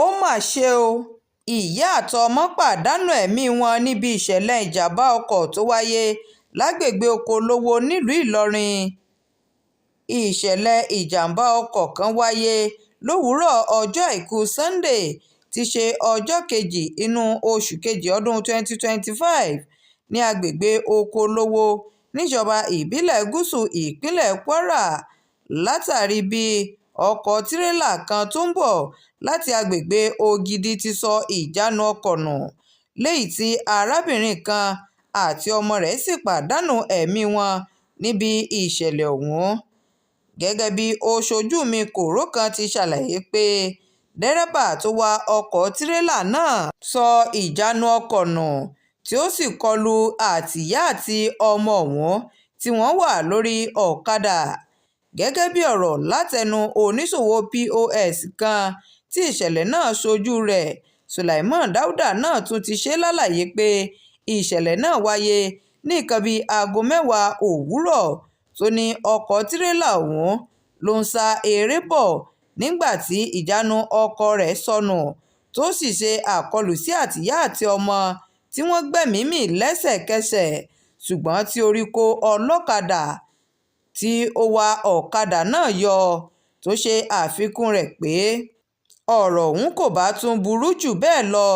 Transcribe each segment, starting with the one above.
ó mà ṣe o ìyá àtọmọ pàdánù ẹ̀mí wọn níbi ìṣẹ̀lẹ̀ ìjàmbá ọkọ̀ tó wáyé lágbègbè okolówó nílùú ìlọrin. ìṣẹ̀lẹ̀ ìjàmbá ọkọ̀ kan wáyé lówùúrọ̀ ọjọ́ àìkú sannde tí í ṣe ọjọ́ kejì inú oṣù kejì ọdún 2025 ní agbègbè okolówó níjọba ìbílẹ̀ gúúsù ìpínlẹ̀ kwara látàrí bí ọkọ̀ tirẹ́là kan tó ń bọ̀ láti agbègbè ògidì ti sọ ìjánu ọkọ̀ nù, léyìí tí arábìnrin kan àti ọmọ rẹ̀ sì pàdánù ẹ̀mí wọn níbi ìṣẹ̀lẹ̀ ọ̀hún. Gẹ́gẹ́ bí oṣojú-mi kòró kan ti ṣàlàyé pé dẹ́rẹ́bà tó wa ọkọ̀ tirẹ́là náà sọ ìjánu ọkọ̀ nù tí ó sì kọlu àtìyá àti ọmọ ọ̀hún tí wọ́n wà lórí ọ̀kadà. Gẹ́gẹ́ bí ọ̀rọ̀ látẹnu oníṣòwò POS kan tí ìṣẹ̀lẹ̀ náà ṣojú rẹ̀, Sulaiman Dauda náà tún ti ṣe lálàyé pé ìṣẹ̀lẹ̀ náà wáyé ní nǹkan bíi aago 10 òwúrọ̀ tó ní ọkọ̀ tirẹ́là ọ̀hún ló ń sá eré bọ̀ nígbà tí ìjánu ọkọ̀ rẹ̀ sọnù tó sì ṣe àkọlù sí àtìyá àti ọmọ tí wọ́n gbẹ̀mí mì lẹ́sẹ̀kẹsẹ̀, ṣùgbọ́n tí orí kó ọlọ́kadà tí ó wa ọ̀kadà náà yọ, tó ṣe àfikún rẹ̀ pé ọ̀rọ̀ ọ̀hún kò bá tún burú jù bẹ́ẹ̀ lọ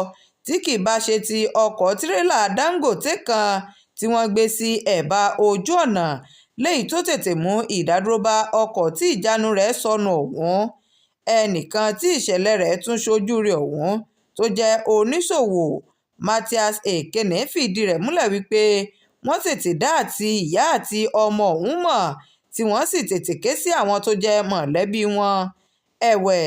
tí kì bá ṣe ti ọkọ̀ tirẹ́là Dangote kan tí wọ́n gbé sí ẹ̀bá ojú ọ̀nà léyìí tó tètè mú ìdádúró bá ọkọ̀ tí ìjánu rẹ̀ sọnù ọ̀hún. Ẹnìkan tí ìṣẹ̀lẹ̀ rẹ̀ tún ṣojú rẹ̀ ọ̀hún tó jẹ́ oníṣòwò Matthias Ekene fìdí rẹ̀ múlẹ̀ wípé wọ́n tètè dá àti ìyá àti ọmọ ọ̀hún mọ̀ tí wọ́n sì tètè ké sí àwọn tó jẹ́ mọ̀lẹ́bí wọn. Ẹ̀wẹ̀,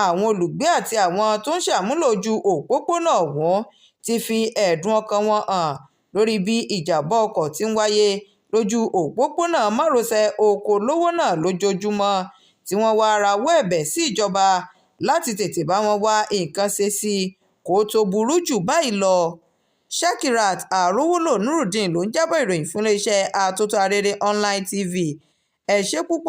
àwọn olùgbé àti àwọn tó ń ṣàmúlò ojú òpópónà ọ̀hún ti fi ẹ̀dùn ọkàn wọn hàn lórí bí ìjàmbá ọkọ̀ ti ń wáyé lójú òpópónà márosẹ̀ okolówó náà lójoojúmọ́, tí wọ́n wá rawọ́ ẹ̀bẹ̀ sí ìjọba láti tètè bá wọn wá nǹkan ṣe sí i kó tó burú jù báyìí lọ. Shakirat Arówólò Nurudeen ló ń jábọ̀ ìròyìn fún iléeṣẹ́ Atótó Arére Online TV. Ẹ ṣé púpọ̀.